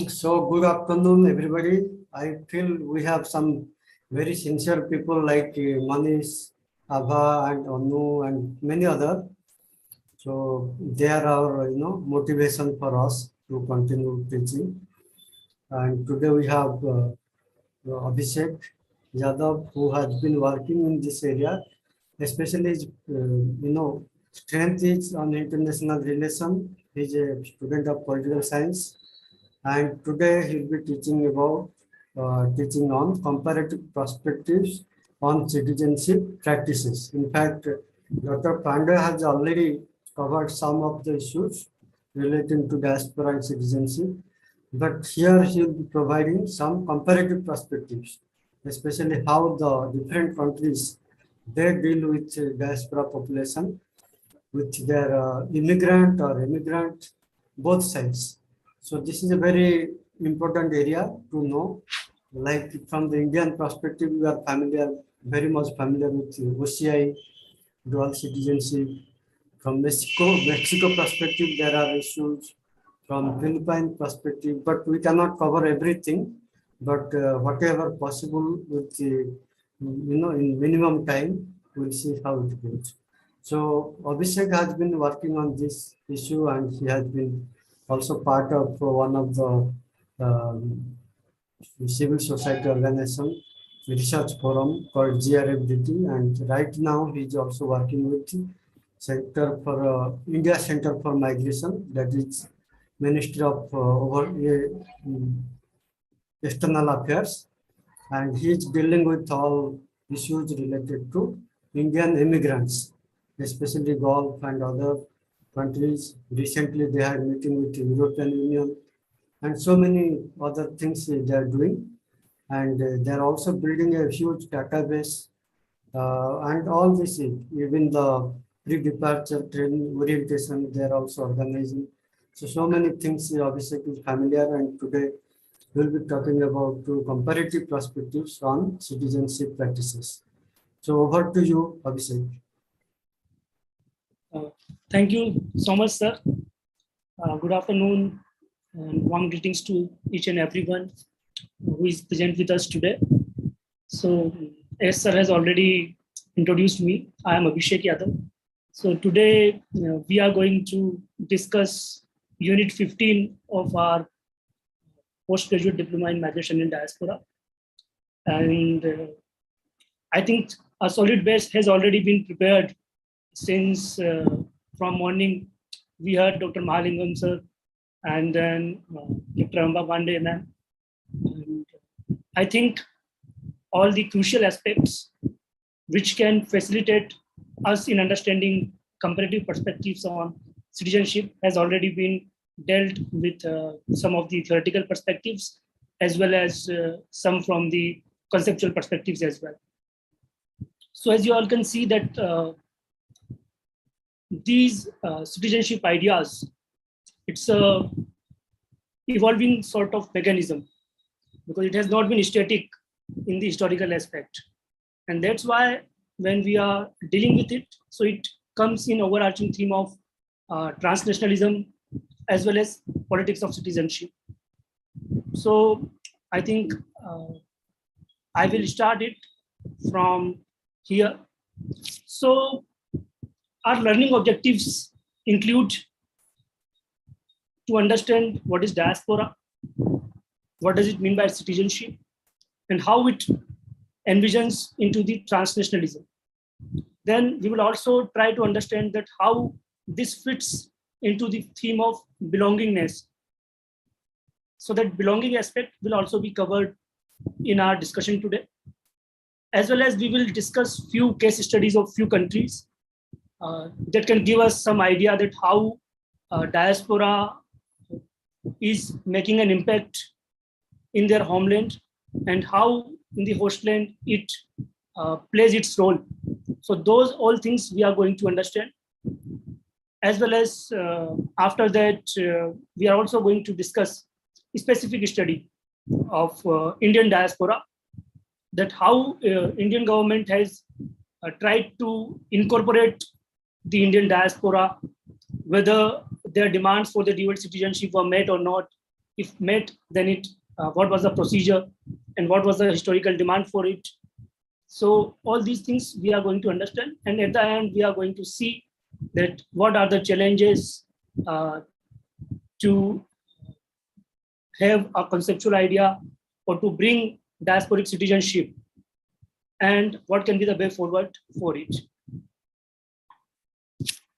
So good afternoon, everybody. I feel we have some very sincere people like Manish, Abha, and Anu, and many other. So they are our, motivation for us to continue teaching. And today we have Abhishek Yadav, who has been working in this area, especially, strength is on international relation. He's a student of political science, and today he'll be teaching on comparative perspectives on citizenship practices. In fact, Dr. Pandey has already covered some of the issues relating to diaspora and citizenship, but here he'll be providing some comparative perspectives, especially how the different countries they deal with diaspora population, with their immigrant or immigrant, both sides. So this is a very important area to know. Like from the Indian perspective, we are very much familiar with OCI, dual citizenship. From Mexico perspective, there are issues. From Philippine perspective, but we cannot cover everything. But whatever possible with in minimum time, we'll see how it goes. So Abhishek has been working on this issue, and he has been also part of one of the civil society organization research forum called GRFDT, and right now he is also working with Center for India Center for Migration, that is Ministry of External Affairs, and he is dealing with all issues related to Indian immigrants, especially Gulf and other countries. Recently, they had meeting with the European Union and so many other things they are doing. And they are also building a huge database and all this, even the pre-departure training orientation, they are also organizing. So many things Abhishek is familiar, and today we'll be talking about two comparative perspectives on citizenship practices. So over to you, Abhishek. Thank you so much, sir. Good afternoon and warm greetings to each and everyone who is present with us today. So, as sir has already introduced me, I am Abhishek Yadav. So today we are going to discuss Unit 15 of our postgraduate diploma in migration and diaspora. And I think a solid base has already been prepared since from morning we heard Dr. Mahalingam sir and then Dr. Amba Pandey ma'am. I think all the crucial aspects which can facilitate us in understanding comparative perspectives on citizenship has already been dealt with some of the theoretical perspectives as well as some from the conceptual perspectives as well. So as you all can see that these citizenship ideas, it's a evolving sort of mechanism because it has not been static in the historical aspect. And that's why when we are dealing with it, so it comes in overarching theme of transnationalism as well as politics of citizenship. So I think I will start it from here. So our learning objectives include to understand what is diaspora, what does it mean by citizenship, and how it envisions into the transnationalism. Then we will also try to understand that how this fits into the theme of belongingness. So that belonging aspect will also be covered in our discussion today. As well as we will discuss few case studies of few countries that can give us some idea that how diaspora is making an impact in their homeland and how in the hostland it plays its role. So those all things we are going to understand. As well as after that, we are also going to discuss a specific study of Indian diaspora, that how Indian government has tried to incorporate the Indian diaspora, whether their demands for the dual citizenship were met or not, if met, then what was the procedure and what was the historical demand for it. So all these things we are going to understand, and at the end we are going to see that what are the challenges to have a conceptual idea or to bring diasporic citizenship, and what can be the way forward for it.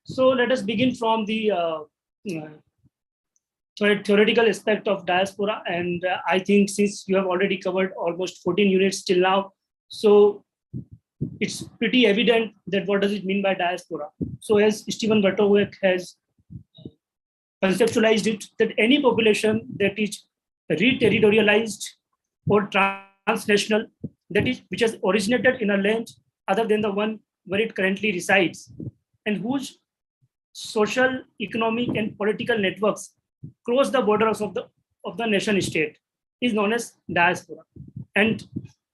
So let us begin from the theoretical aspect of diaspora. And I think since you have already covered almost 14 units till now, so it's pretty evident that what does it mean by diaspora. So as Stephen Butterworth has conceptualized it, that any population that is re-territorialized or transnational, that is, which has originated in a land other than the one where it currently resides, and whose social, economic, and political networks cross the borders of the nation state, is known as diaspora. And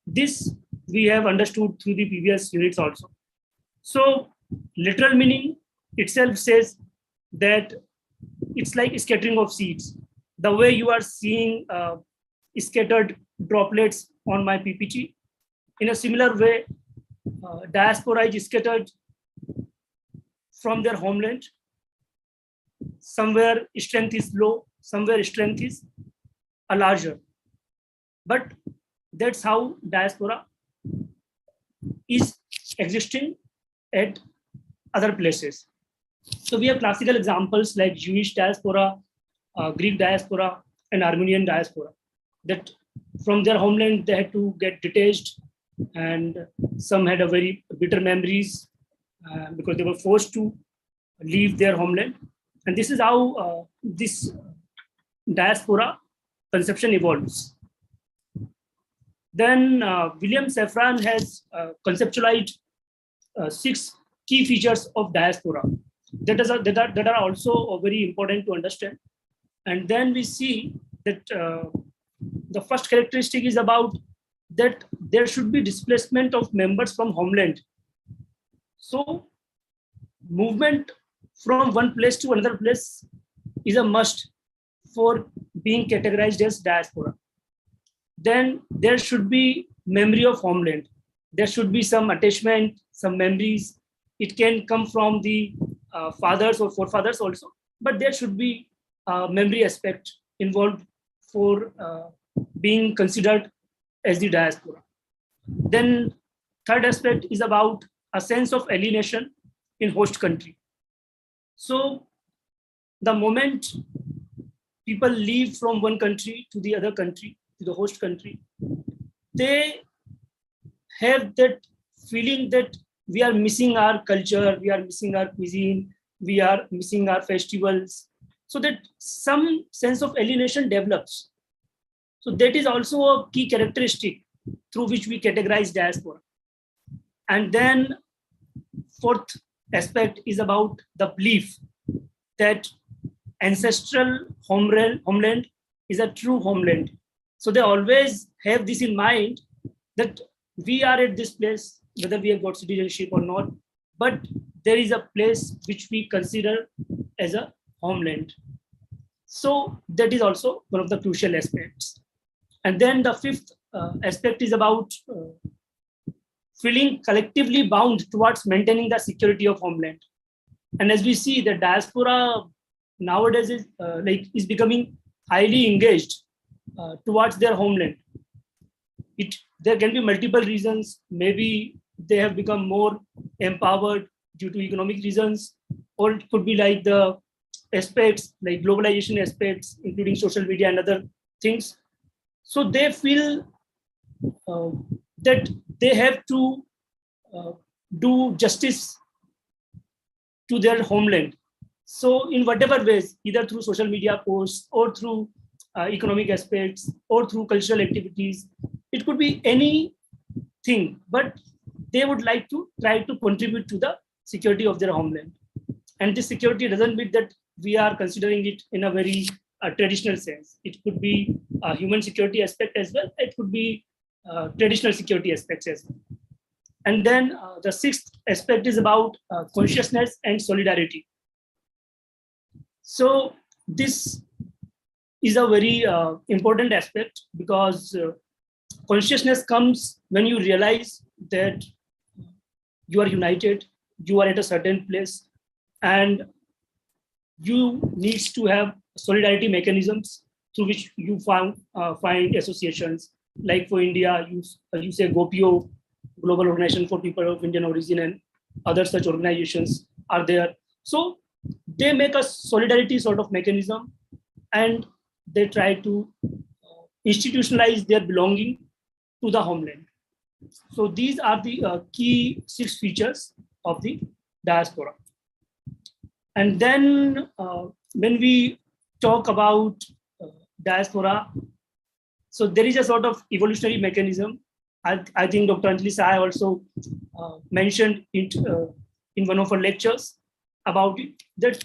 this we have understood through the previous units also. So literal meaning itself says that it's like scattering of seeds. The way you are seeing scattered droplets on my PPT, in a similar way, diaspora is scattered from their homeland. Somewhere strength is low, somewhere strength is larger. But that's how diaspora is existing at other places. So we have classical examples like Jewish diaspora, Greek diaspora, and Armenian diaspora, that from their homeland they had to get detached, and some had a very bitter memories because they were forced to leave their homeland. And this is how this diaspora conception evolves. Then William Safran has conceptualized 6 key features of diaspora that are also very important to understand. And then we see that the first characteristic is about that there should be displacement of members from homeland. So movement from one place to another place is a must for being categorized as diaspora. Then there should be memory of homeland. There should be some attachment, some memories. It can come from the fathers or forefathers also, but there should be a memory aspect involved for being considered as the diaspora. Then third aspect is about a sense of alienation in host country. So the moment people leave from one country to the other country, to the host country, they have that feeling that we are missing our culture, we are missing our cuisine, we are missing our festivals. So that some sense of alienation develops. So that is also a key characteristic through which we categorize diaspora. And then fourth aspect is about the belief that ancestral homeland is a true homeland. So they always have this in mind that we are at this place, whether we have got citizenship or not, but there is a place which we consider as a homeland. So that is also one of the crucial aspects. And then the fifth aspect is about feeling collectively bound towards maintaining the security of homeland. And as we see, the diaspora nowadays is becoming highly engaged towards their homeland. There can be multiple reasons. Maybe they have become more empowered due to economic reasons, or it could be like the aspects, like globalization aspects, including social media and other things. So they feel that they have to do justice to their homeland. So in whatever ways, either through social media posts or through economic aspects or through cultural activities, it could be anything, but they would like to try to contribute to the security of their homeland. And this security doesn't mean that we are considering it in a very traditional sense. It could be a human security aspect as well. It could be traditional security aspects as well. And then the sixth aspect is about consciousness and solidarity. So this is a very important aspect, because consciousness comes when you realize that you are united, you are at a certain place, and you needs to have solidarity mechanisms through which you find associations. Like for India, you say GOPIO, Global Organization for People of Indian Origin, and other such organizations are there. So they make a solidarity sort of mechanism, and they try to institutionalize their belonging to the homeland. So these are the key 6 features of the diaspora. And then when we talk about diaspora, so there is a sort of evolutionary mechanism. I think Dr. Anjali Sai also mentioned it in one of her lectures about it, that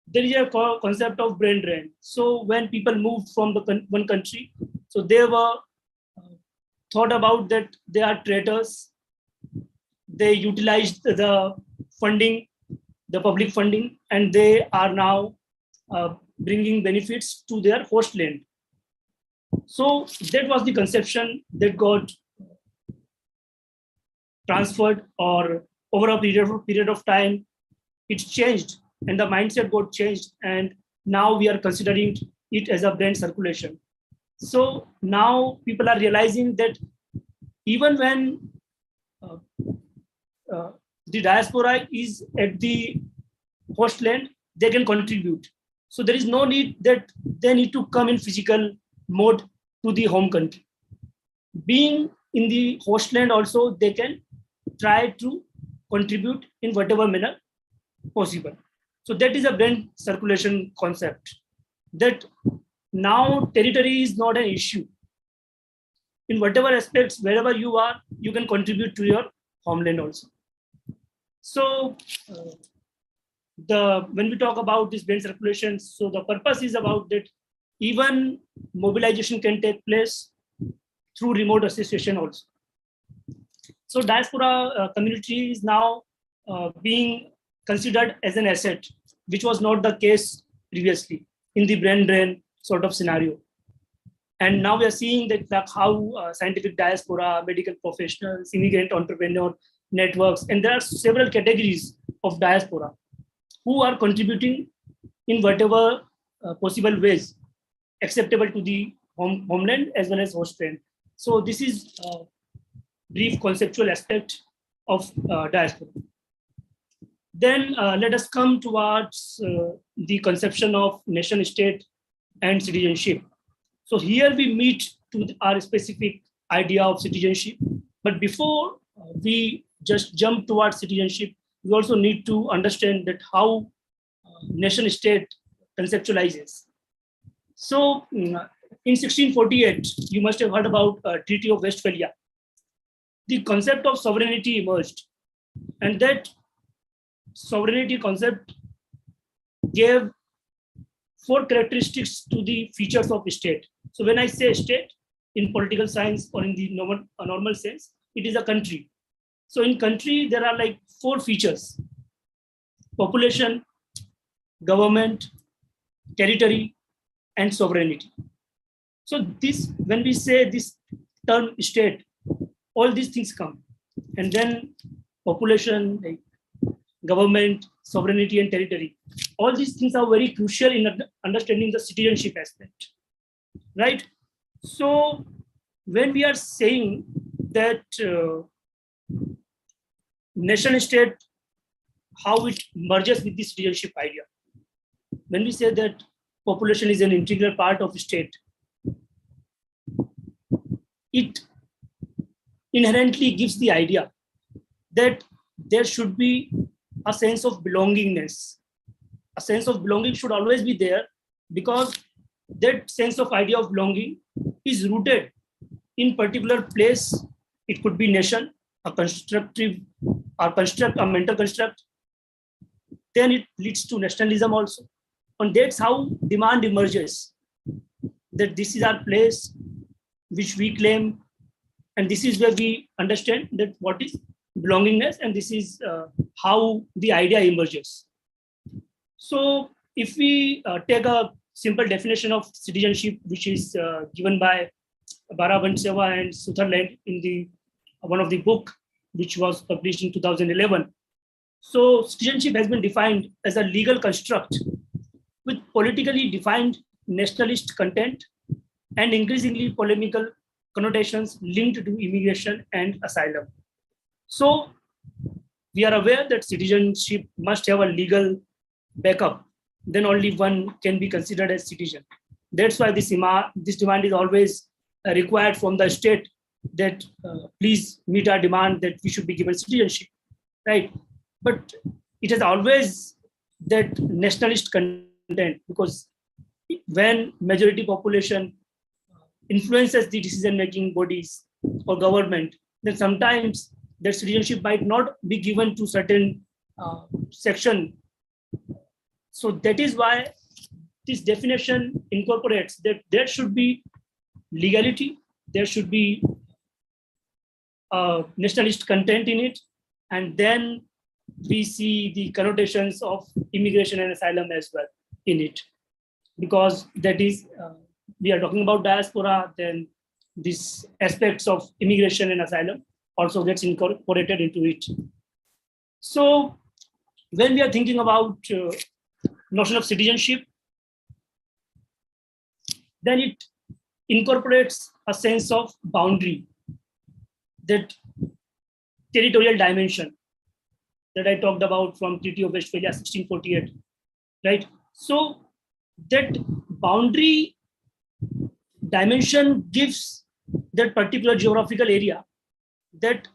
there is a concept of brain drain. So when people moved from the one country, so they were thought about that they are traitors. They utilized the funding, the public funding, and they are now bringing benefits to their host land. So that was the conception that got transferred, or over a period of time, it changed, and the mindset got changed, and now we are considering it as a brand circulation. So now people are realizing that even when the diaspora is at the host land, they can contribute. So there is no need that they need to come in physical mode to the home country. Being in the host land also, they can try to contribute in whatever manner possible. So that is a brand circulation concept, that now territory is not an issue. In whatever aspects, wherever you are, you can contribute to your homeland also. So when we talk about this brand circulation, so the purpose is about that even mobilization can take place through remote association also. So diaspora community is now being considered as an asset, which was not the case previously in the brand drain sort of scenario. And now we are seeing that like how scientific diaspora, medical professionals, immigrant entrepreneur networks, and there are several categories of diaspora who are contributing in whatever possible ways acceptable to the homeland as well as host land. So this is a brief conceptual aspect of diaspora. Then let us come towards the conception of nation state and citizenship. So here we meet to our specific idea of citizenship. But before we just jump towards citizenship, we also need to understand that how nation state conceptualizes. So in 1648, you must have heard about Treaty of Westphalia. The concept of sovereignty emerged, and that sovereignty concept gave 4 characteristics to the features of state. So when I say state in political science or in the normal sense, it is a country. So in country, there are like 4 features: population, government, territory, and sovereignty. So this, when we say this term state, all these things come. And then population, like government, sovereignty, and territory. All these things are very crucial in understanding the citizenship aspect, right? So when we are saying that nation state, how it merges with the citizenship idea. When we say that population is an integral part of state, it inherently gives the idea that there should be a sense of belongingness. A sense of belonging should always be there, because that sense of idea of belonging is rooted in particular place. It could be nation, a constructive or construct, a mental construct. Then it leads to nationalism also. And that's how demand emerges, that this is our place which we claim, and this is where we understand that what is belongingness, and this is how the idea emerges. So if we take a simple definition of citizenship, which is given by Barabanseva and Sutherland in the one of the book, which was published in 2011. So citizenship has been defined as a legal construct with politically defined nationalist content and increasingly polemical connotations linked to immigration and asylum. So we are aware that citizenship must have a legal backup, then only one can be considered as citizen. That's why this demand is always required from the state that please meet our demand that we should be given citizenship, right? But it has always that nationalist content, because when majority population influences the decision-making bodies or government, then sometimes that citizenship might not be given to certain section. So that is why this definition incorporates that there should be legality, there should be nationalist content in it, and then we see the connotations of immigration and asylum as well in it, because that is we are talking about diaspora, then these aspects of immigration and asylum also gets incorporated into it. So when we are thinking about notion of citizenship, then it incorporates a sense of boundary, that territorial dimension that I talked about from Treaty of Westphalia 1648, right? So that boundary dimension gives that particular geographical area that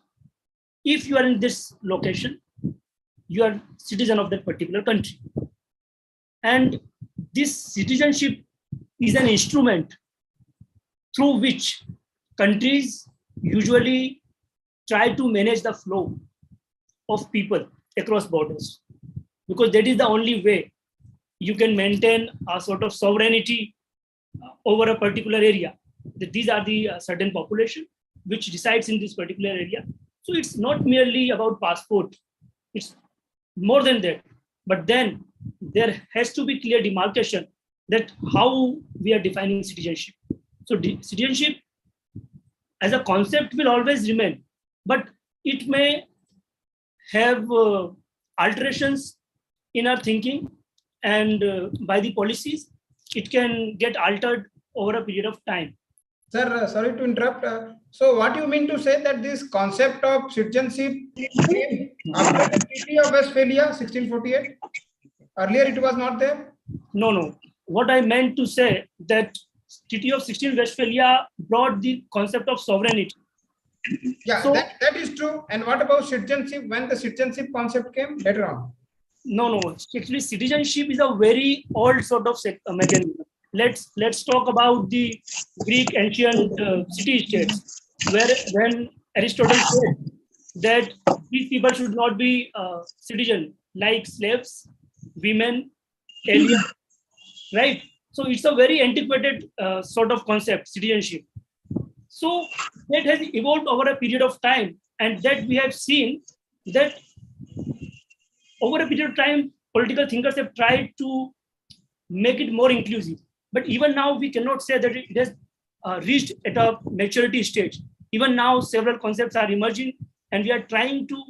if you are in this location, you are citizen of that particular country. And this citizenship is an instrument through which countries usually try to manage the flow of people across borders, because that is the only way you can maintain a sort of sovereignty over a particular area. That these are the certain population which resides in this particular area. So it's not merely about passport, it's more than that. But then there has to be clear demarcation that how we are defining citizenship. So citizenship as a concept will always remain, but it may have alterations in our thinking, and by the policies, it can get altered over a period of time. Sir, sorry to interrupt. So what you mean to say that this concept of citizenship came after the Treaty of Westphalia 1648? Earlier it was not there? No. What I meant to say that Treaty of 16 Westphalia brought the concept of sovereignty. Yeah, So, that is true. And what about citizenship? When the citizenship concept came later on? No. Actually, citizenship is a very old sort of mechanism. Let's talk about the Greek ancient city-states, where when Aristotle said that these people should not be citizen, like slaves, women, aliens, right? So it's a very antiquated sort of concept, citizenship. So that has evolved over a period of time, and that we have seen that over a period of time, political thinkers have tried to make it more inclusive. But even now, we cannot say that it has reached at a maturity stage. Even now, several concepts are emerging, and we are trying to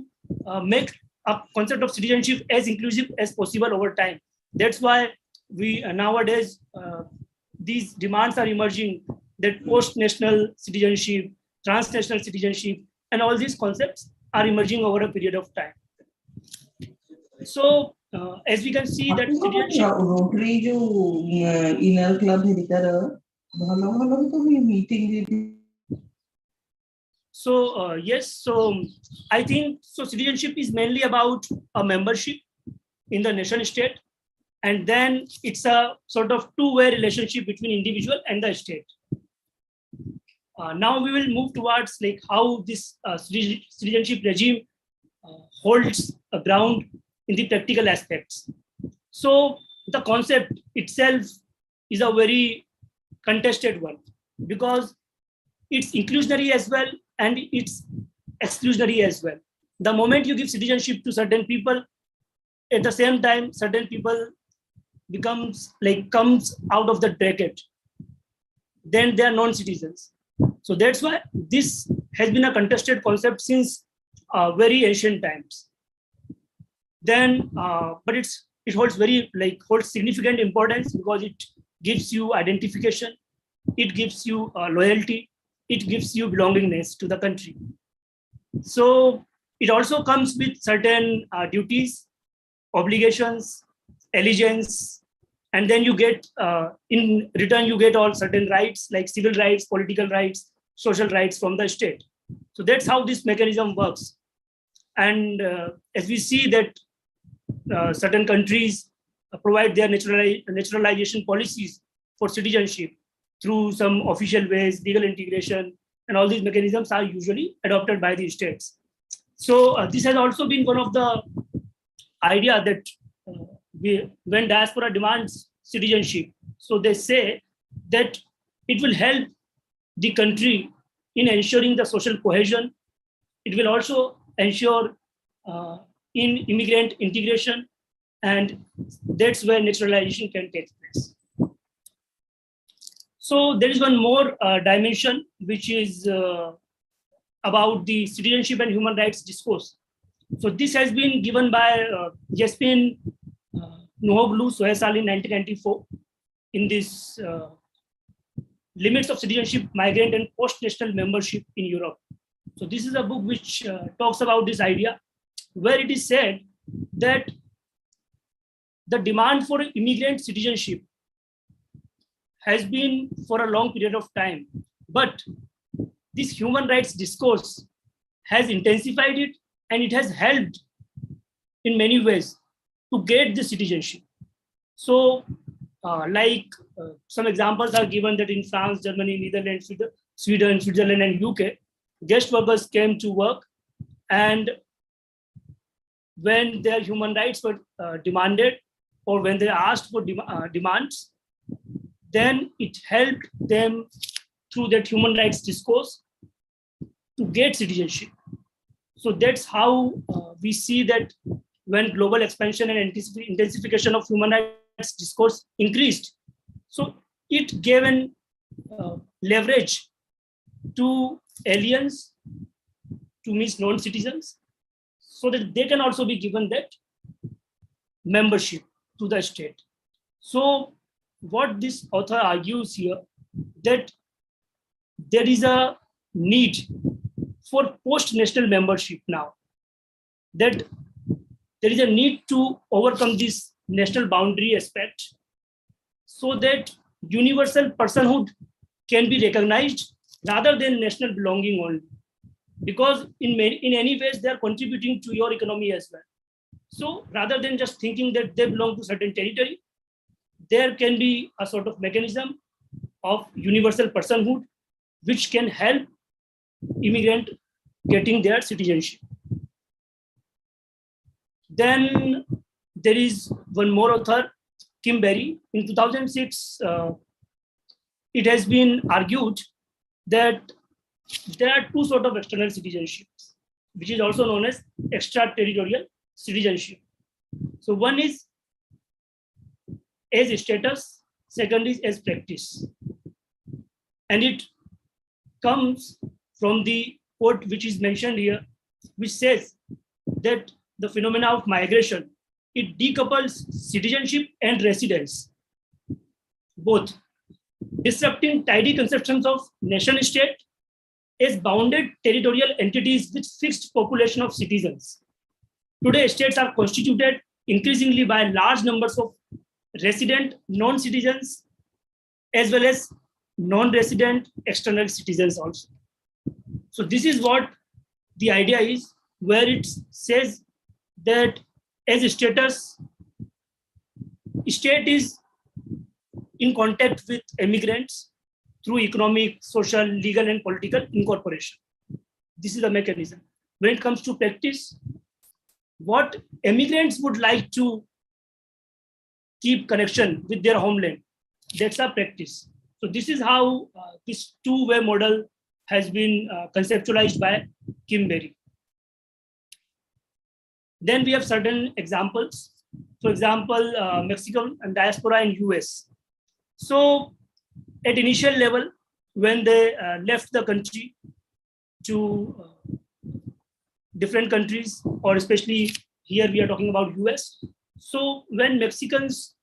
make a concept of citizenship as inclusive as possible over time. That's why we nowadays, these demands are emerging, that post-national citizenship, transnational citizenship, and all these concepts are emerging over a period of time. So, as we can see that citizenship. Rotary जो inner club है इधर भालो तो भी meeting. So yes, so I think so. Citizenship is mainly about a membership in the nation state, and then it's a sort of two-way relationship between individual and the state. Now we will move towards like how this citizenship regime holds a ground in the practical aspects. So the concept itself is a very contested one, because it's inclusionary as well and it's exclusionary as well. The moment you give citizenship to certain people, at the same time, certain people comes out of the bracket, then they are non-citizens. So that's why this has been a contested concept since very ancient times. Then, but it holds significant importance because it gives you identification, it gives you loyalty, it gives you belongingness to the country. So it also comes with certain duties, obligations, allegiance, and then you get in return you get all certain rights like civil rights, political rights, social rights from the state. So that's how this mechanism works. And as we see that certain countries provide their naturalization policies for citizenship through some official ways, legal integration, and all these mechanisms are usually adopted by the states. So this has also been one of the idea that when diaspora demands citizenship, so they say that it will help the country in ensuring the social cohesion. It will also ensure in immigrant integration, and that's where naturalization can take place. So there is one more dimension, which is about the citizenship and human rights discourse. So this has been given by Yasmin Nuhoglu Sohesal in 1994 in this Limits of Citizenship, Migrant and Post-National Membership in Europe. So this is a book which talks about this idea, where it is said that the demand for immigrant citizenship has been for a long period of time, but this human rights discourse has intensified it, and it has helped in many ways to get the citizenship. So some examples are given that in France, Germany, Netherlands, Sweden, Switzerland, and UK, guest workers came to work, and when their human rights were demanded, or when they asked for demands, then it helped them through that human rights discourse to get citizenship. So that's how we see that when global expansion and intensification of human rights discourse increased, so it gave an leverage to aliens, to means non-citizens, so that they can also be given that membership to the state. So what this author argues here, that there is a need for post-national membership now, that there is a need to overcome this national boundary aspect so that universal personhood can be recognized rather than national belonging only, because in any ways they are contributing to your economy as well. So rather than just thinking that they belong to certain territory, there can be a sort of mechanism of universal personhood which can help immigrant getting their citizenship. Then there is one more author, Kim Berry. In 2006, it has been argued that there are two sort of external citizenships, which is also known as extraterritorial citizenship. So one is as status, second is as practice. And it comes from the quote which is mentioned here, which says that the phenomena of migration, it decouples citizenship and residence, both, disrupting tidy conceptions of nation state as bounded territorial entities with fixed population of citizens. Today, states are constituted increasingly by large numbers of resident non-citizens as well as non-resident external citizens also. So this is what the idea is, where it says that as a status, state is in contact with immigrants through economic, social, legal, and political incorporation. This is the mechanism. When it comes to practice, what immigrants would like to keep connection with their homeland, that's a practice. So this is how this two-way model has been conceptualized by Kim Berry. Then we have certain examples For example, Mexican and diaspora in US. So at initial level, when they left the country to different countries, or especially here we are talking about US. So when Mexicans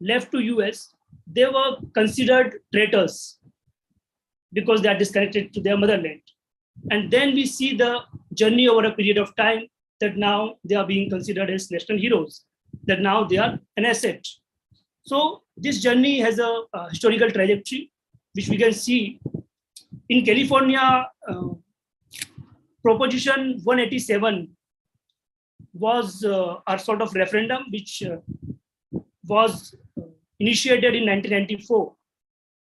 left to US, they were considered traitors because they are disconnected to their motherland. And then we see the journey over a period of time that now they are being considered as national heroes, that now they are an asset. So this journey has a historical trajectory, which we can see in California. Proposition 187 was a sort of referendum which was initiated in 1994.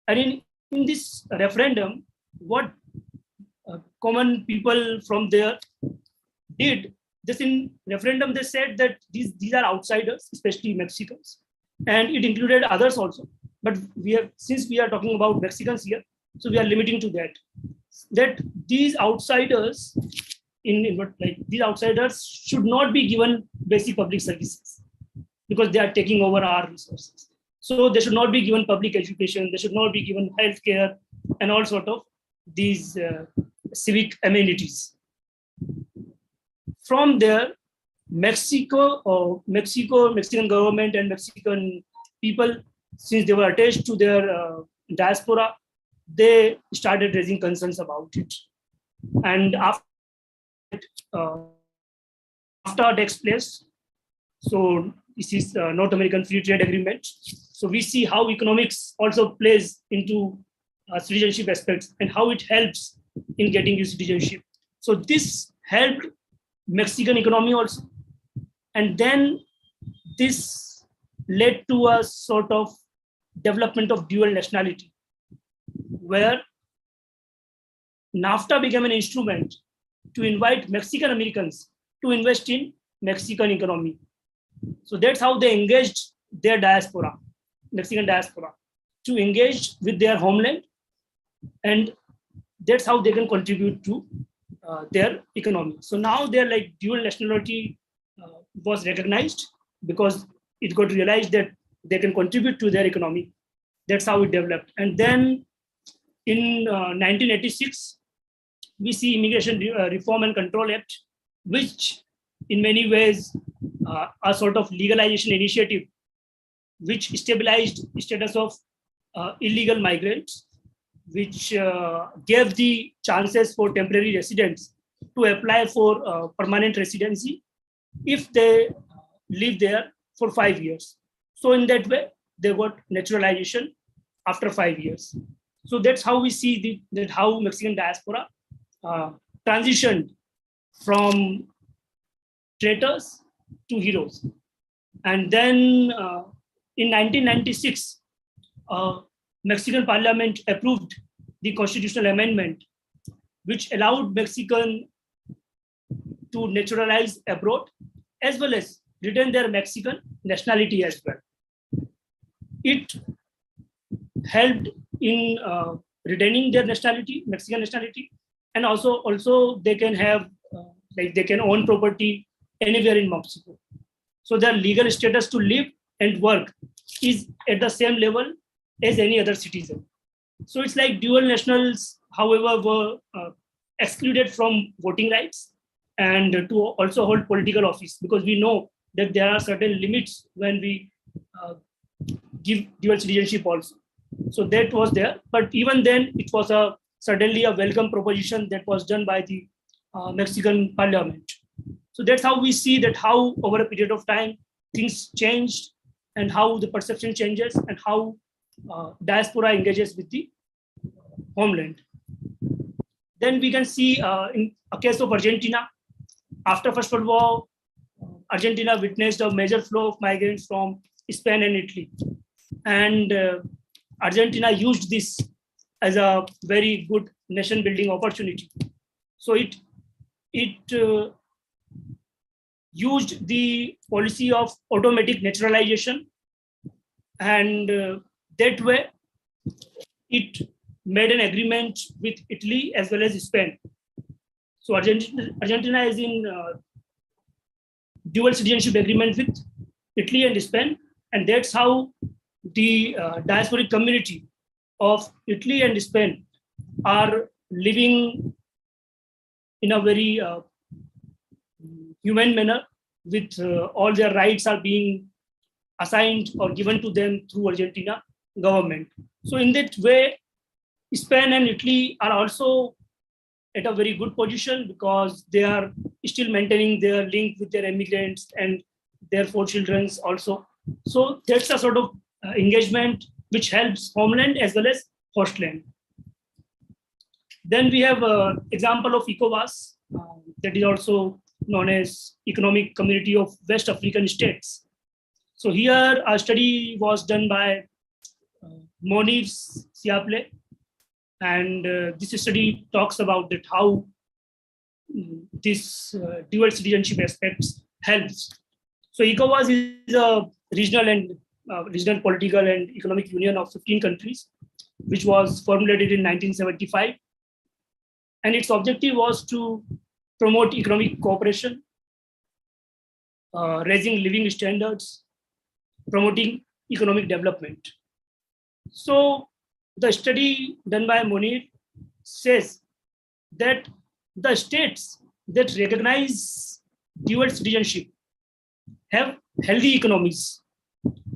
And in this referendum, what common people from there did, this in referendum, they said that these are outsiders, especially Mexicans, and it included others also. But since we are talking about Mexicans here, so we are limiting to that these outsiders these outsiders should not be given basic public services because they are taking over our resources. So they should not be given public education, they should not be given healthcare and all sort of these civic amenities. From there, Mexican government and Mexican people, since they were attached to their diaspora, they started raising concerns about it. And after takes place, so this is North American Free Trade Agreement. So we see how economics also plays into citizenship aspects and how it helps in getting you citizenship. So this helped Mexican economy also. And then this led to a sort of development of dual nationality, where NAFTA became an instrument to invite Mexican Americans to invest in Mexican economy. So that's how they engaged their diaspora, Mexican diaspora, to engage with their homeland, and that's how they can contribute to their economy. So now their dual nationality was recognized because it got realized that they can contribute to their economy. That's how it developed. And then in 1986, we see Immigration Reform and Control Act, which in many ways a sort of legalization initiative, which stabilized the status of illegal migrants, which gave the chances for temporary residents to apply for permanent residency if they live there for 5 years. So in that way, they got naturalization after 5 years. So that's how we see that how Mexican diaspora transitioned from traitors to heroes. And then in 1996, Mexican Parliament approved the constitutional amendment, which allowed Mexican to naturalize abroad as well as retain their Mexican nationality as well. It helped in retaining their nationality, Mexican nationality, and also they can have they can own property anywhere in Mexico. So their legal status to live and work is at the same level as any other citizen. So it's like dual nationals, however, were excluded from voting rights and to also hold political office, because we know that there are certain limits when we give dual citizenship also. So that was there, but even then it was certainly a welcome proposition that was done by the Mexican Parliament. So that's how we see that how over a period of time things changed and how the perception changes and how diaspora engages with the homeland. Then we can see in a case of Argentina, after First World War, Argentina witnessed a major flow of migrants from Spain and Italy. And Argentina used this as a very good nation building opportunity. So it used the policy of automatic naturalization, and that way it made an agreement with Italy as well as Spain. So Argentina is in dual citizenship agreement with Italy and Spain, and that's how the diasporic community of Italy and Spain are living in a very humane manner, with all their rights are being assigned or given to them through Argentina government. So in that way, Spain and Italy are also at a very good position because they are still maintaining their link with their immigrants and their 4 children also. So that's a sort of engagement which helps homeland as well as hostland. Then we have an example of ECOWAS, that is also known as Economic Community of West African States. So here a study was done by Monir Siaple, and this study talks about that how this dual citizenship aspects helps. So ECOWAS is a regional political and economic union of 15 countries, which was formulated in 1975. And its objective was to promote economic cooperation, raising living standards, promoting economic development. So the study done by Monir says that the states that recognize dual citizenship have healthy economies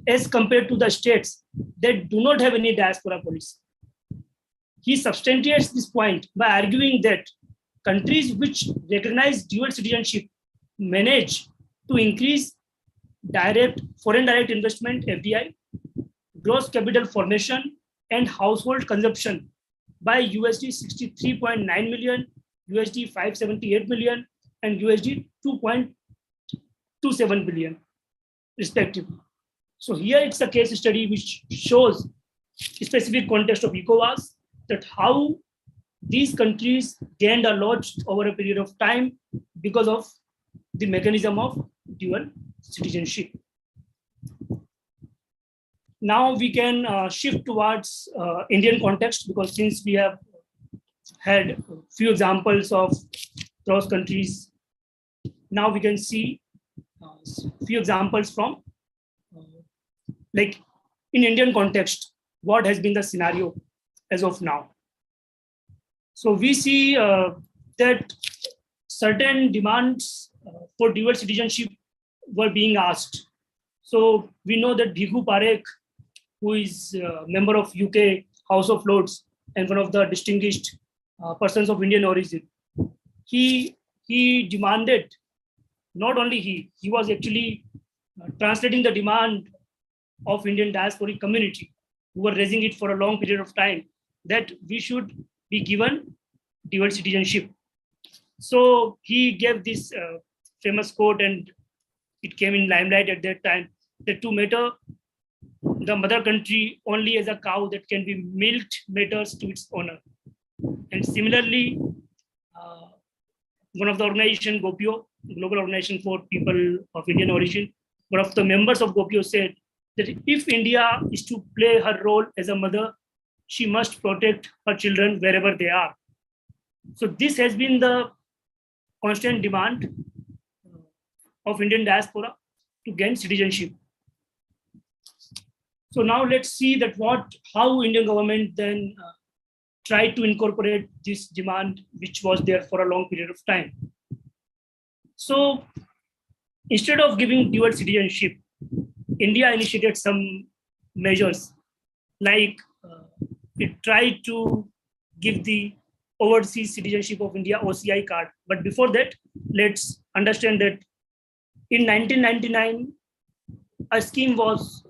as compared to the states that do not have any diaspora policy. He substantiates this point by arguing that countries which recognize dual citizenship manage to increase foreign direct investment, FDI, gross capital formation, and household consumption by USD 63.9 million, USD 578 million, and USD 2.27 billion, respectively. So here it's a case study which shows a specific context of ECOWAS, that how these countries gained a lot over a period of time because of the mechanism of dual citizenship. Now we can shift towards Indian context, because since we have had a few examples of cross countries, now we can see a few examples from like in Indian context, what has been the scenario as of now. So we see that certain demands for dual citizenship were being asked. So we know that Bhikhu Parekh, who is a member of UK House of Lords and one of the distinguished persons of Indian origin, he demanded, not only he was actually translating the demand of Indian diasporic community, who were raising it for a long period of time, that we should be given dual citizenship. So he gave this famous quote, and it came in limelight at that time, that to matter the mother country only as a cow that can be milked matters to its owner. And similarly, one of the organization, GOPIO, Global Organization for People of Indian Origin, one of the members of GOPIO said that if India is to play her role as a mother, she must protect her children wherever they are. So this has been the constant demand of Indian diaspora to gain citizenship. So now let's see that how Indian government then tried to incorporate this demand, which was there for a long period of time. So instead of giving dual citizenship, India initiated some measures, like it tried to give the overseas citizenship of India OCI card. But before that, let's understand that in 1999, a scheme was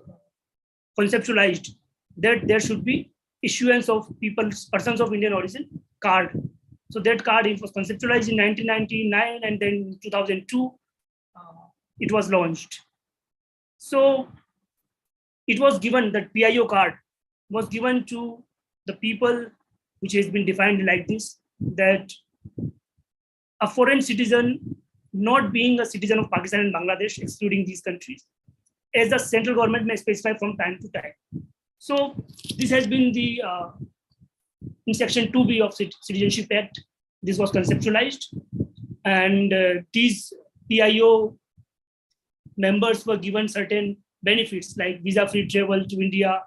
conceptualized that there should be issuance of persons of Indian origin card. So that card was conceptualized in 1999, and then in 2002, it was launched. So it was given, that PIO card was given to the people, which has been defined like this, that a foreign citizen, not being a citizen of Pakistan and Bangladesh, excluding these countries, as the central government may specify from time to time. So this has been the, in section 2B of Citizenship Act, this was conceptualized, and these PIO members were given certain benefits like visa-free travel to India,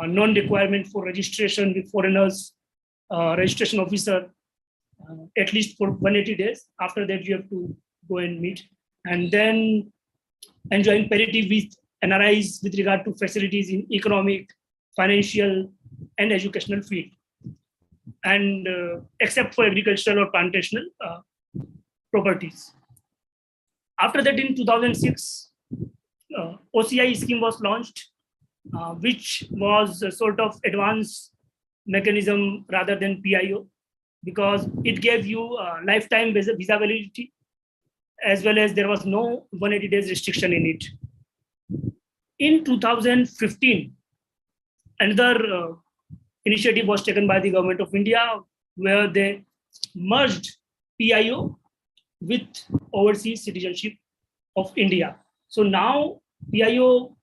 non-requirement for registration with foreigners, registration officer, at least for 180 days. After that, you have to go and meet. And then enjoying parity with NRIs with regard to facilities in economic, financial, and educational field. And except for agricultural or plantational properties. After that, in 2006, OCI scheme was launched, which was a sort of advanced mechanism rather than PIO, because it gave you lifetime visa validity, as well as there was no 180 days restriction in it. In 2015, another initiative was taken by the government of India, where they merged PIO with overseas citizenship of India. So now PIO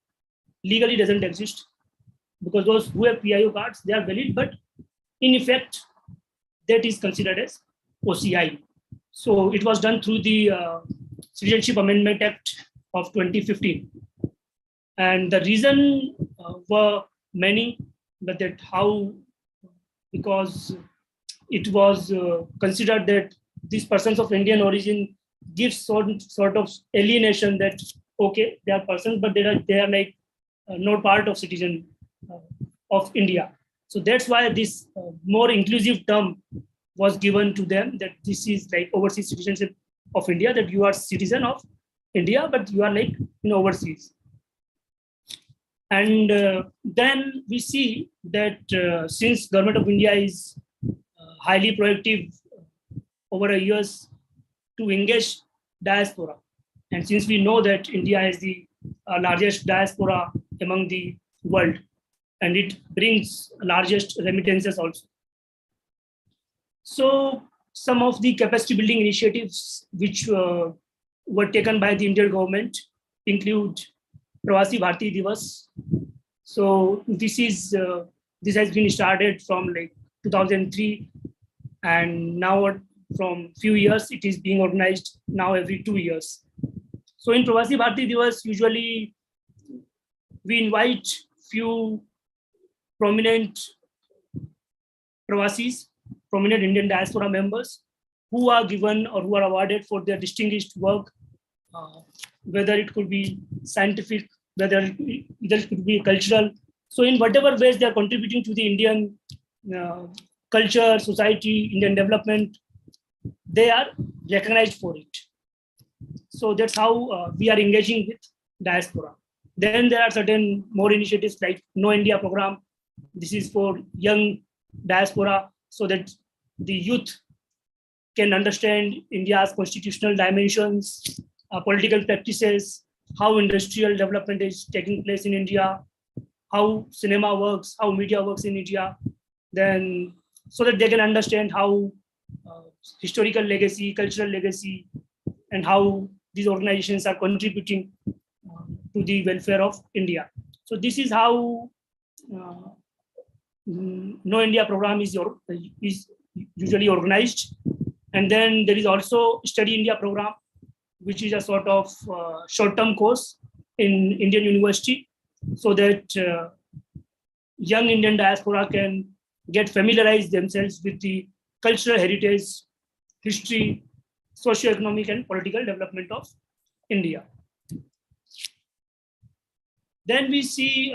legally doesn't exist, because those who have PIO cards, they are valid, but in effect, that is considered as OCI. So it was done through the Citizenship Amendment Act of 2015. And the reason were many, but that how, because it was considered that these persons of Indian origin gives sort of alienation that, okay, they are persons, but they are like not part of citizen of India. So that's why this more inclusive term was given to them, that this is like overseas citizenship of India, that you are citizen of India, but you are like in overseas. And then we see that since government of India is highly proactive over the years to engage diaspora, and since we know that India is the largest diaspora among the world, and it brings largest remittances also. So some of the capacity building initiatives which were taken by the Indian government include Pravasi Bharati Divas. So this has been started from like 2003, and now from few years it is being organized now every 2 years. So in Pravasi Bharati Divas, usually we invite few prominent Pravasis, prominent Indian diaspora members, who are given or who are awarded for their distinguished work, whether it could be scientific, whether it could be cultural. So in whatever ways they are contributing to the Indian culture, society, Indian development, they are recognized for it. So that's how we are engaging with diaspora. Then there are certain more initiatives like No India program. This is for young diaspora, so that the youth can understand India's constitutional dimensions, political practices, how industrial development is taking place in India, how cinema works, how media works in India, then so that they can understand how historical legacy, cultural legacy, and how these organizations are contributing to the welfare of India. So this is how No India program is usually organized. And then there is also Study India program, which is a sort of short-term course in Indian university, so that young Indian diaspora can get familiarized themselves with the cultural heritage, history, socio-economic and political development of India. Then we see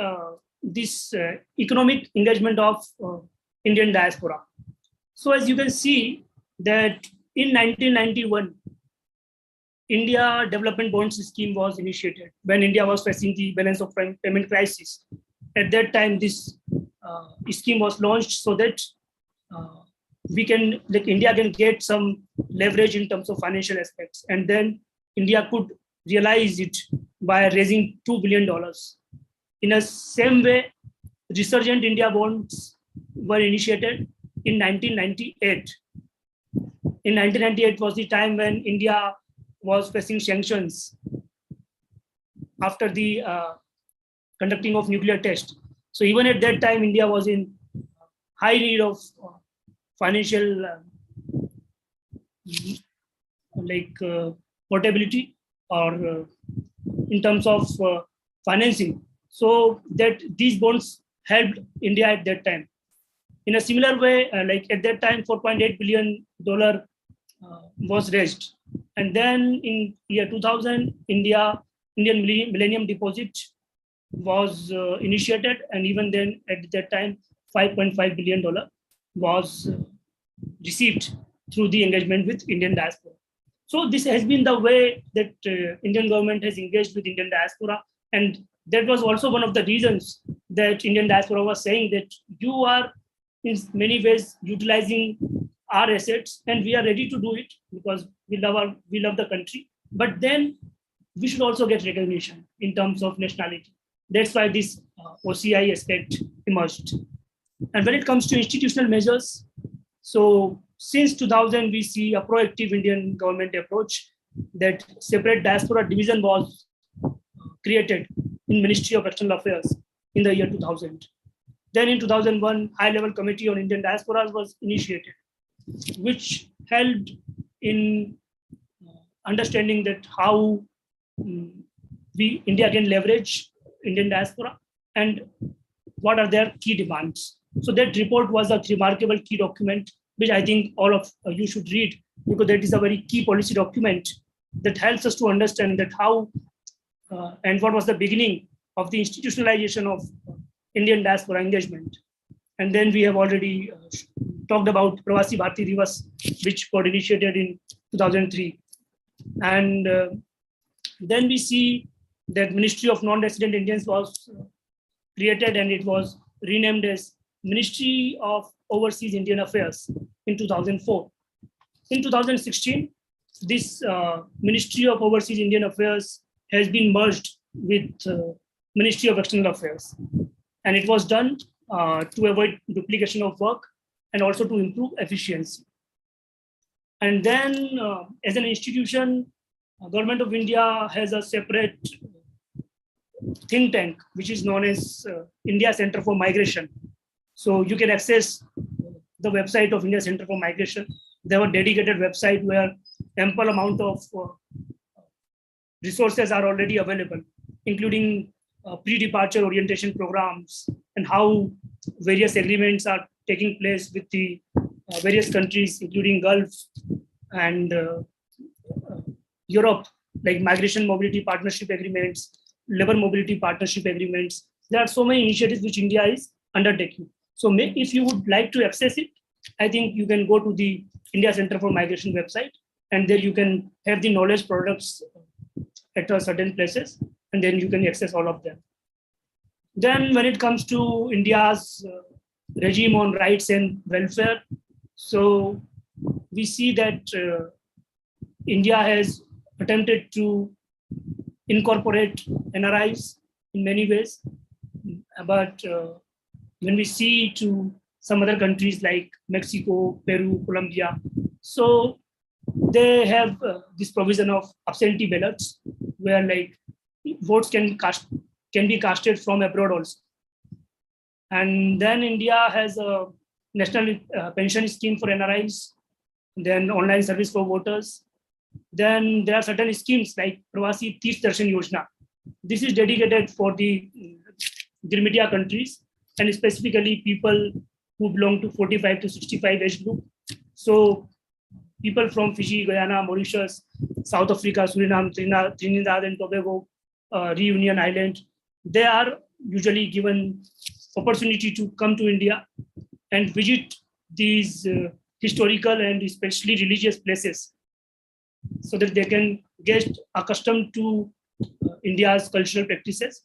this economic engagement of Indian diaspora. So as you can see that in 1991, India Development Bonds Scheme was initiated when India was facing the balance of payment crisis. At that time, this scheme was launched so that India can get some leverage in terms of financial aspects, and then India could realize it by raising $2 billion. In the same way, Resurgent India bonds were initiated in 1998. In 1998 was the time when India was facing sanctions after the conducting of nuclear test. So even at that time, India was in high need of financial portability or in terms of financing, so that these bonds helped India at that time. In a similar way, like at that time, $4.8 billion was raised. And then in year 2000, Indian Millennium Deposit was initiated. And even then at that time, $5.5 billion was received through the engagement with Indian diaspora. So this has been the way that Indian government has engaged with Indian diaspora. And that was also one of the reasons that Indian diaspora was saying that you are in many ways utilizing our assets and we are ready to do it because we love the country. But then we should also get recognition in terms of nationality. That's why this OCI aspect emerged. And when it comes to institutional measures, so since 2000, we see a proactive Indian government approach that separate diaspora division was created in Ministry of External Affairs in the year 2000. Then in 2001, High-Level Committee on Indian Diasporas was initiated, which helped in understanding that how India can leverage Indian diaspora and what are their key demands. So that report was a remarkable key document, which I think all of you should read, because that is a very key policy document that helps us to understand that how and what was the beginning of the institutionalization of Indian diaspora engagement. And then we have already talked about Pravasi Bharati Divas, which got initiated in 2003. And then we see that Ministry of Non-Resident Indians was created and it was renamed as Ministry of Overseas Indian Affairs in 2004. In 2016, this Ministry of Overseas Indian Affairs has been merged with Ministry of External Affairs. And it was done to avoid duplication of work and also to improve efficiency. And then as an institution, Government of India has a separate think tank, which is known as India Center for Migration. So you can access the website of India Center for Migration. They have a dedicated website where ample amount of resources are already available, including pre-departure orientation programs and how various agreements are taking place with the various countries, including Gulf and Europe, like migration mobility partnership agreements, labor mobility partnership agreements. There are so many initiatives which India is undertaking. So if you would like to access it, I think you can go to the India Center for Migration website, and there you can have the knowledge products at certain places, and then you can access all of them. Then when it comes to India's regime on rights and welfare, so we see that India has attempted to incorporate NRIs in many ways, but when we see to some other countries like Mexico, Peru, Colombia, so they have this provision of absentee ballots where like votes can be casted from abroad also. And then India has a national pension scheme for NRIs, then online service for voters. Then there are certain schemes like Pravasi Teerth Darshan Yojana. This is dedicated for the Girmidia countries and specifically people who belong to 45 to 65 age group. So people from Fiji, Guyana, Mauritius, South Africa, Suriname, Trinidad and Tobago, Reunion Island, they are usually given opportunity to come to India and visit these historical and especially religious places so that they can get accustomed to India's cultural practices,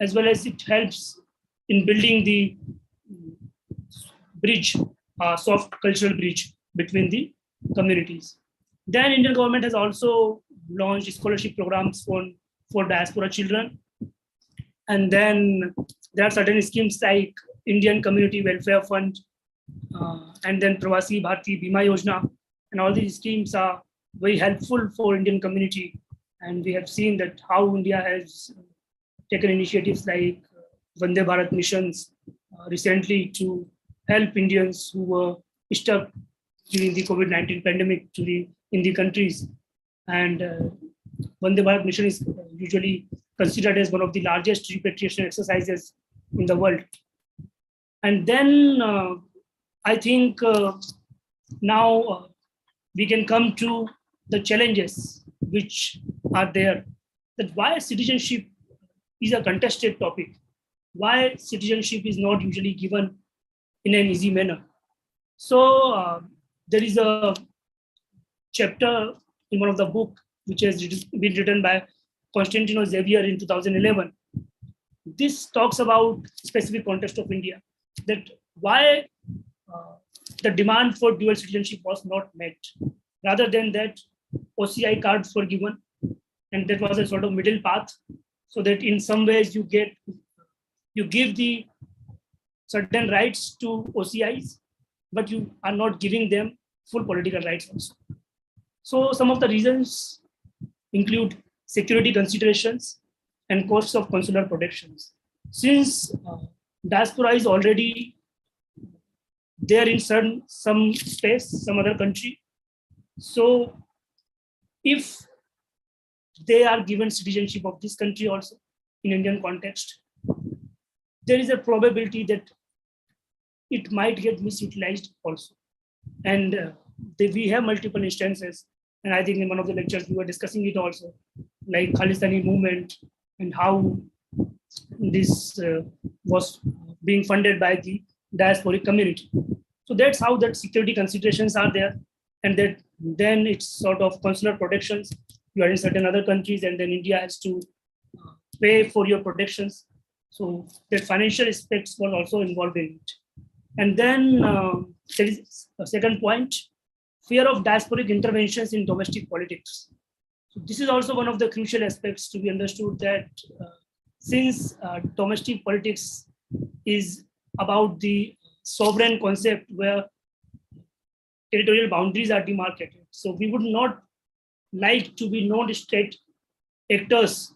as well as it helps in building the bridge, soft cultural bridge between the communities. Then Indian government has also launched scholarship programs for diaspora children. And then there are certain schemes like Indian Community Welfare Fund, and then Pravasi Bharati Bima Yojana. And all these schemes are very helpful for Indian community. And we have seen that how India has taken initiatives like Vande Bharat missions recently to help Indians who were stuck during the COVID-19 pandemic in the countries. And Vande Bharat mission is usually considered as one of the largest repatriation exercises in the world. And then I think now we can come to the challenges which are there, that why citizenship is a contested topic, why citizenship is not usually given in an easy manner. So there is a chapter in one of the book which has been written by Constantino Xavier in 2011. This talks about specific context of India, that why the demand for dual citizenship was not met. Rather than that, OCI cards were given, and that was a sort of middle path, so that in some ways you give the certain rights to OCIs, but you are not giving them full political rights also. So some of the reasons include security considerations and costs of consular protections. Since diaspora is already there in some space, some other country, so if they are given citizenship of this country also in Indian context, there is a probability that it might get misutilized also. And we have multiple instances, and I think in one of the lectures we were discussing it also, like Khalistani movement and how this was being funded by the diasporic community. So that's how that security considerations are there, and that then it's sort of consular protections. You are in certain other countries, and then India has to pay for your protections. So that financial aspects were also involved in it. And then there is a second point, fear of diasporic interventions in domestic politics. So this is also one of the crucial aspects to be understood, that since domestic politics is about the sovereign concept where territorial boundaries are demarcated. So we would not like to be non-state actors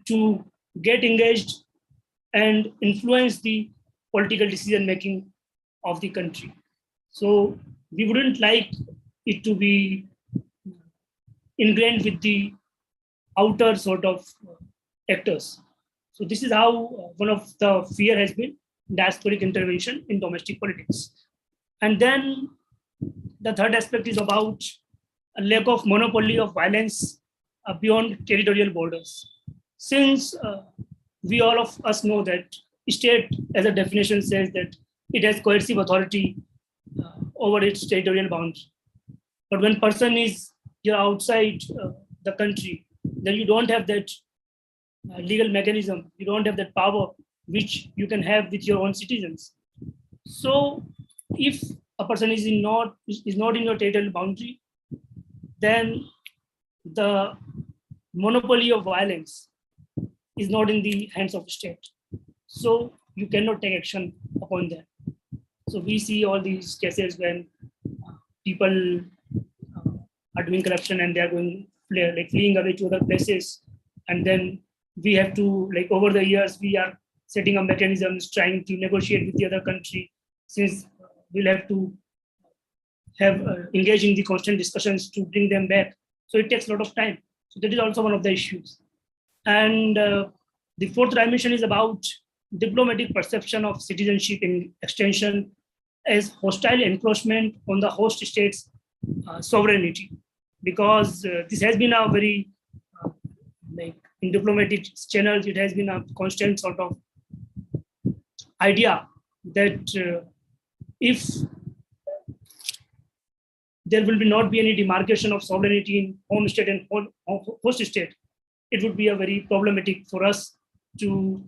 to get engaged and influence the political decision making of the country. So we wouldn't like it to be ingrained with the outer sort of actors. So this is how one of the fear has been diasporic intervention in domestic politics. And then the third aspect is about a lack of monopoly of violence beyond territorial borders. Since we all of us know that state as a definition says that it has coercive authority over its territorial boundary. But when person is outside the country, then you don't have that legal mechanism. You don't have that power which you can have with your own citizens. So if a person is not in your territorial boundary, then the monopoly of violence is not in the hands of the state. So you cannot take action upon that. So we see all these cases when people are doing corruption and they are going fleeing away to other places, and then we have to, over the years, we are setting up mechanisms trying to negotiate with the other country, since we'll have to have engage in the constant discussions to bring them back. So it takes a lot of time. So that is also one of the issues. And the fourth dimension is about diplomatic perception of citizenship in extension as hostile encroachment on the host state's sovereignty, because this has been a very in diplomatic channels, it has been a constant sort of idea that if there will not be any demarcation of sovereignty in home state and host state, it would be a very problematic for us to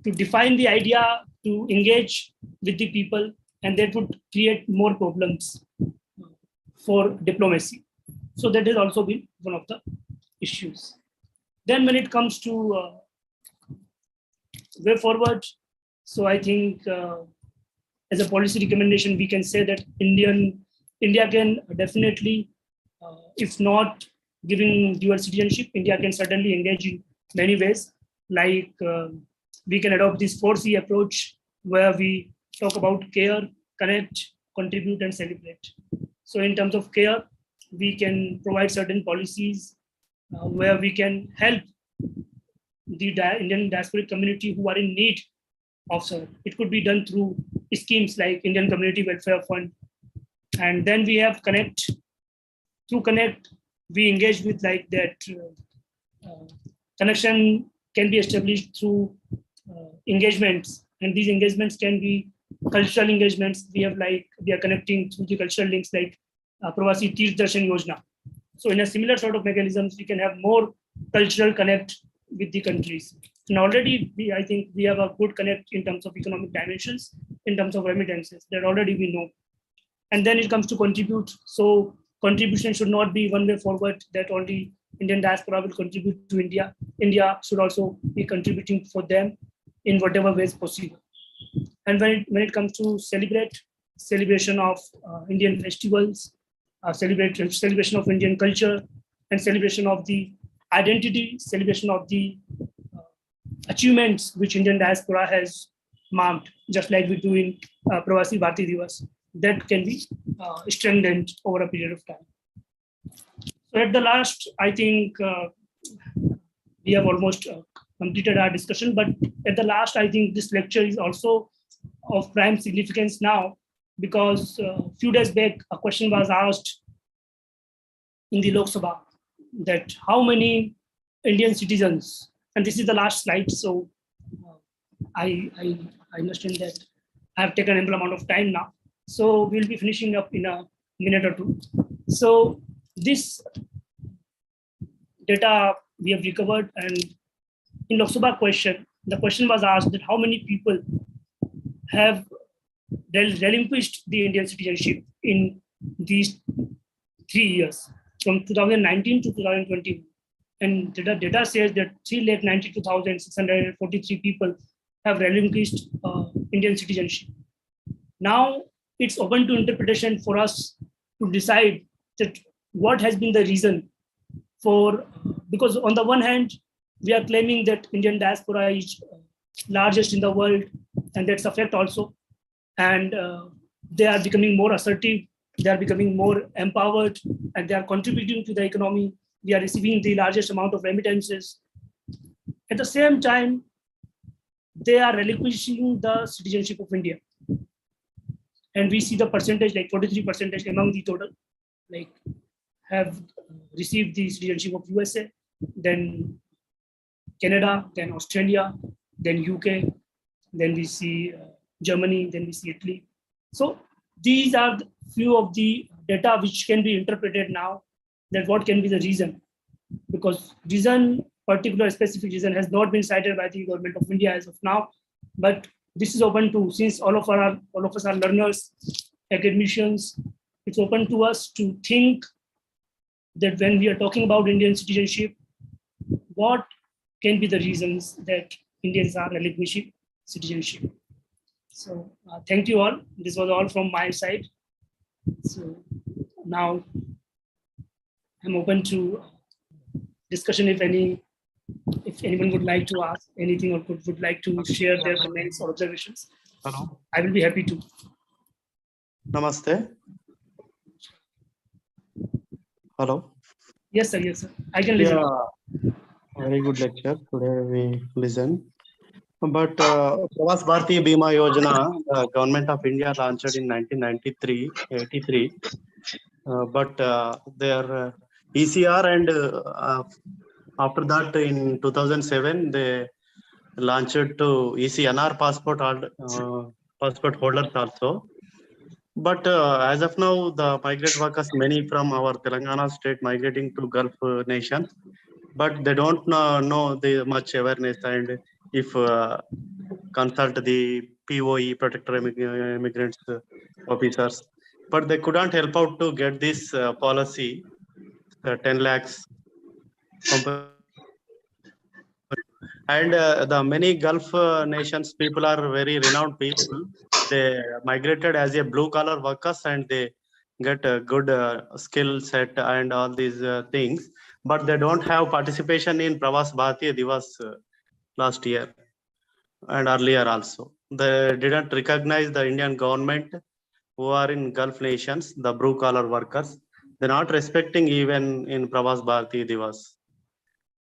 define the idea, to engage with the people, and that would create more problems for diplomacy. So that has also been one of the issues. Then when it comes to way forward, so I think as a policy recommendation, we can say that India can definitely, if not giving dual citizenship, India can certainly engage in many ways. Like we can adopt this 4C approach where we talk about care, connect, contribute, and celebrate. So in terms of care, we can provide certain policies where we can help the Indian diasporic community who are in need of service. It could be done through schemes like Indian Community Welfare Fund. And then we have Connect. Through Connect, we engage with like that connection can be established through engagements. And these engagements can be cultural engagements. We are connecting through the cultural links like Pravasi Tirth Darshan Yojana. So in a similar sort of mechanisms, we can have more cultural connect with the countries. And already I think we have a good connect in terms of economic dimensions, in terms of remittances that already we know. And then it comes to contribute. So contribution should not be one way forward that only Indian diaspora will contribute to India. India should also be contributing for them in whatever ways possible. And when it comes to celebration of Indian festivals, celebration of Indian culture, and celebration of the identity, celebration of the achievements which Indian diaspora has marked, just like we do in Pravasi Bharti Divas, that can be strengthened over a period of time. So at the last, I think we have almost completed our discussion, but at the last, I think this lecture is also of prime significance now, because a few days back, a question was asked in the Lok Sabha that how many Indian citizens, and this is the last slide, so I understand that I have taken ample amount of time now. So we'll be finishing up in a minute or two. So this data we have recovered, and in Lok Sabha question, the question was asked that how many people have relinquished the Indian citizenship in these 3 years, from 2019 to 2021. And the data says that 392,643 people have relinquished Indian citizenship. Now it's open to interpretation for us to decide that what has been the reason for, because on the one hand, we are claiming that Indian diaspora is largest in the world, and that's a fact also. And they are becoming more assertive, they are becoming more empowered, and they are contributing to the economy. We are receiving the largest amount of remittances. At the same time, they are relinquishing the citizenship of India. And we see the percentage, like 43% among the total, like have received the citizenship of USA, then Canada, then Australia, then UK, then we see Germany, then we see Italy. So these are the few of the data which can be interpreted now, that what can be the reason, because reason, particular specific reason has not been cited by the government of India as of now, but this is open to, since all of us are learners, academicians, it's open to us to think that when we are talking about Indian citizenship, what can be the reasons that Indians are relinquishing citizenship. So thank you all. This was all from my side. So now I'm open to discussion if anyone would like to ask anything or would like to share their comments or observations. Hello. I will be happy to. Namaste. Hello. Yes, sir. Yes, sir. I can listen. Yeah, very good lecture. Today we listen. But Pravas Bharti Bima Yojana, the government of India launched in 1983. But their ECR and after that in 2007 they launched to ECNR passport holders also. But as of now, the migrant workers, many from our Telangana state migrating to Gulf nations, but they don't know the much awareness, and if consult the POE, protector immigrants officers, but they couldn't help out to get this policy, 10 lakhs. And the many Gulf nations people are very renowned people. They migrated as a blue collar workers and they get a good skill set and all these things, but they don't have participation in Pravas Bharti Divas last year and earlier also. They didn't recognize the Indian government who are in Gulf nations, the blue collar workers. They're not respecting even in Pravas Bharati Divas.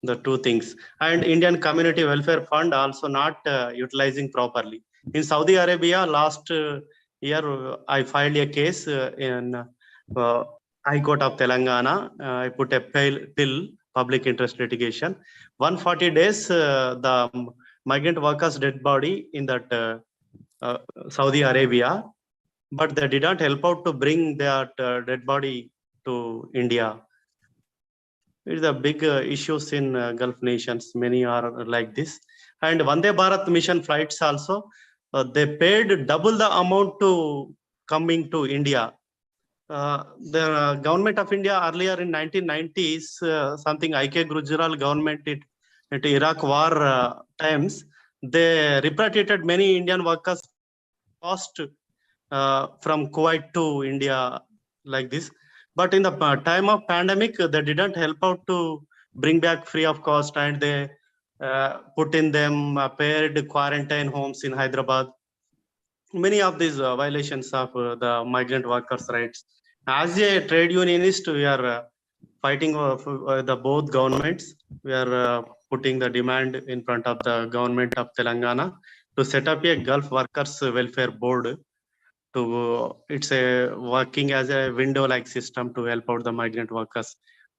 The two things. And Indian Community Welfare Fund also not utilizing properly. In Saudi Arabia, last year, I filed a case in High Court of Telangana. I put a pill, public interest litigation. 140 days, the migrant workers' dead body in that Saudi Arabia, but they did not help out to bring that dead body to India. It is a big issues in Gulf nations. Many are like this. And Vande Bharat mission flights also, they paid double the amount to coming to India. The government of India earlier in 1990s, something IK Gujral government at Iraq war times, they repatriated many Indian workers cost from Kuwait to India like this. But in the time of pandemic, they didn't help out to bring back free of cost, and they put in them paid quarantine homes in Hyderabad. Many of these violations of the migrant workers' rights. As a trade unionist, we are fighting the both governments. We are putting the demand in front of the government of Telangana to set up a Gulf Workers Welfare Board. It's a working as a window-like system to help out the migrant workers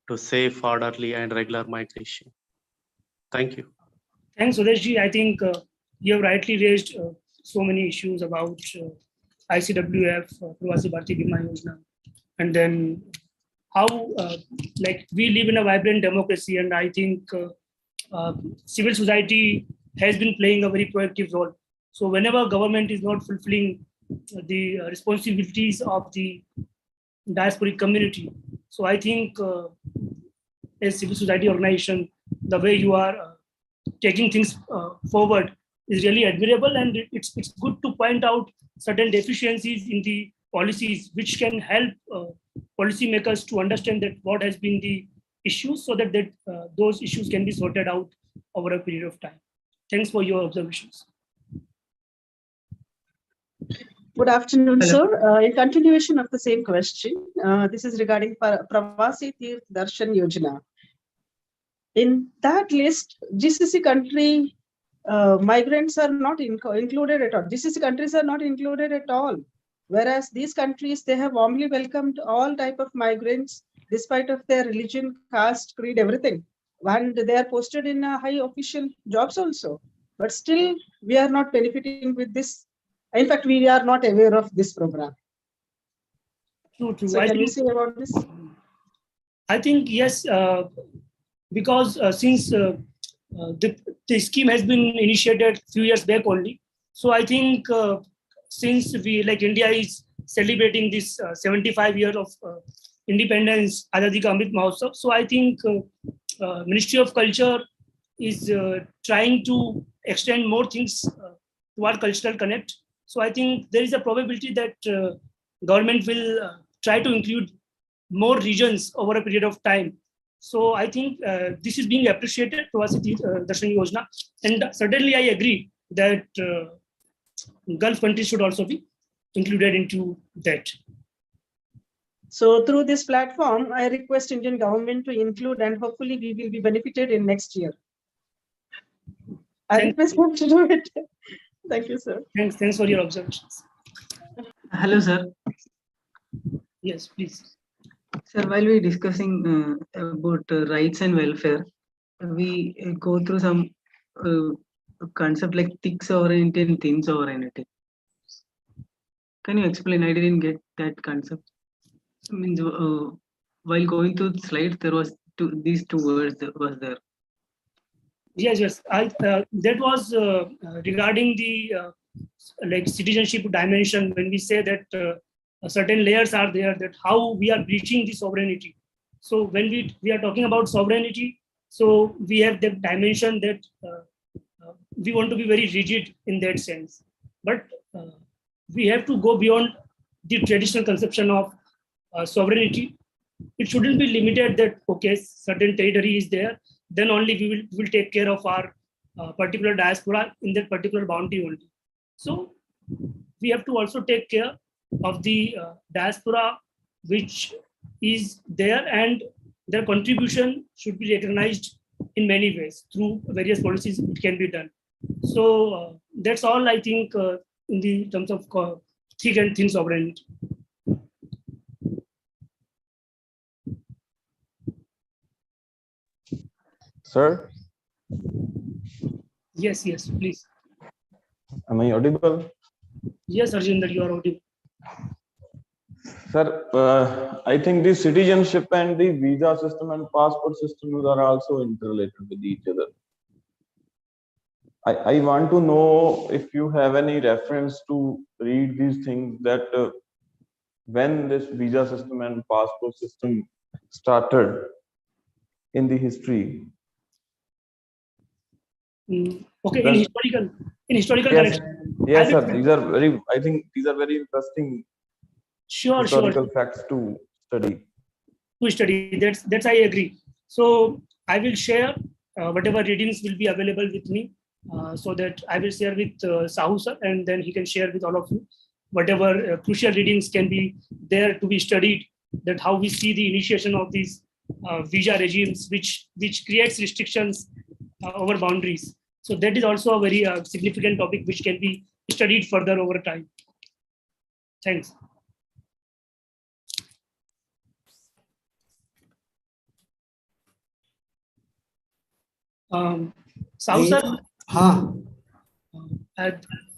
to safe, orderly, and regular migration. Thank you. Thanks, Sudeshji. I think you have rightly raised so many issues about ICWF, Pravasi Bharati Bima Yojana, and then how like we live in a vibrant democracy, and I think civil society has been playing a very proactive role. So whenever government is not fulfilling the responsibilities of the diasporic community, so I think as civil society organization, the way you are taking things forward is really admirable, and it's good to point out certain deficiencies in the policies which can help policymakers to understand that what has been the issues, so that those issues can be sorted out over a period of time. Thanks for your observations. Good afternoon, sir. In continuation of the same question, this is regarding Pravasi Tirth Darshan Yojana. In that list, GCC country migrants are not included at all. GCC countries are not included at all. Whereas these countries, they have warmly welcomed all type of migrants, despite of their religion, caste, creed, everything. And they are posted in high official jobs also. But still, we are not benefiting with this. In fact, we are not aware of this program. True. So can you say about this? I think yes, because since the scheme has been initiated a few years back only, so I think since we like India is celebrating this 75 years of independence, Azadi Ka Amrit Mahotsav, so I think Ministry of Culture is trying to extend more things toward cultural connect. So I think there is a probability that government will try to include more regions over a period of time. So I think this is being appreciated, Pravasi Tirth Darshan Yojana, and certainly I agree that Gulf countries should also be included into that. So through this platform, I request Indian government to include, and hopefully we will be benefited in next year. I request them to do it. Thank you, sir. Thanks for your observations. Hello, sir. Yes, please. Sir, while we discussing about rights and welfare, we go through some concept like thick sovereignty and thin sovereignty. Can you explain? I didn't get that concept. I mean, while going through the slides, there was these two words that was there. Yes. That was regarding the like citizenship dimension, when we say that certain layers are there, that how we are breaching the sovereignty. So when we are talking about sovereignty, so we have that dimension that we want to be very rigid in that sense. But we have to go beyond the traditional conception of sovereignty. It shouldn't be limited that, okay, certain territory is there, then only we will take care of our particular diaspora in that particular boundary only. So we have to also take care of the diaspora which is there, and their contribution should be recognized in many ways through various policies. It can be done. So that's all I think in the terms of thick and thin sovereignty. Sir, Yes, yes, please. am I audible? Yes, Arjinder, you are audible. Sir, I think the citizenship and the visa system and passport systems are also interrelated with each other. I want to know if you have any reference to read these things, that when this visa system and passport system started in the history. Okay, Then- in historical Yes, connection. yes, sir. These are very. I think these are very interesting Sure. historical facts to study. To study. That's I agree. So I will share whatever readings will be available with me, so that I will share with Sahu sir, and then he can share with all of you whatever crucial readings can be there to be studied. That how we see the initiation of these visa regimes, which creates restrictions over boundaries. So that is also a very significant topic which can be studied further over time. Thanks. Sahu sir,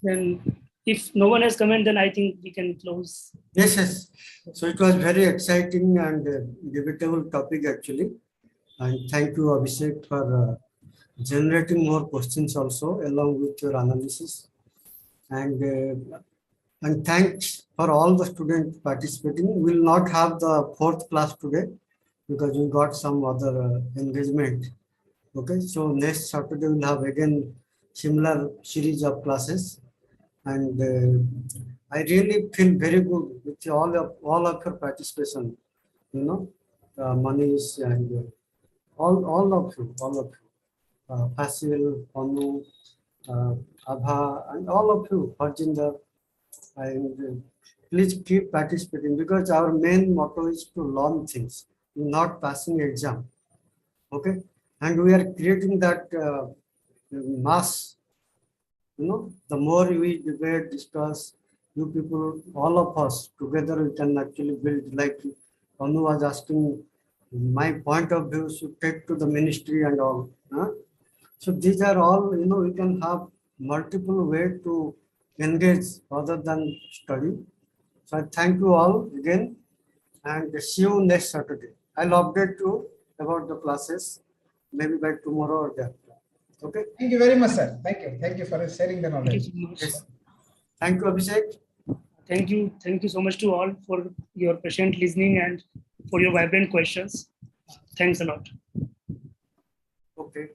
then if no one has comment, then I think we can close. Yes. So it was very exciting and debatable topic actually. And thank you, Abhishek, for generating more questions also along with your analysis. And thanks for all the students participating. We will not have the fourth class today because we got some other engagement. Okay, so next Saturday we'll have again similar series of classes, and I really feel very good with all of your participation. You know, Manish and all of you, Fasil, Panu, Abha, and all of you, Harjinder, and please keep participating because our main motto is to learn things, not passing exam. Okay, and we are creating that mass. You know, the more we debate, discuss, you people, all of us together, we can actually build. Like Anu was asking, my point of view should take to the ministry and all. Huh? So these are all, you know, we can have multiple ways to engage other than study. So I thank you all again and see you next Saturday. I'll update you about the classes maybe by tomorrow or that. Okay. Thank you very much, sir. Thank you. Thank you for sharing the Thank knowledge. you so much. Yes. Thank you, Abhishek. Thank you so much to all for your patient listening and for your vibrant questions. Thanks a lot. Okay.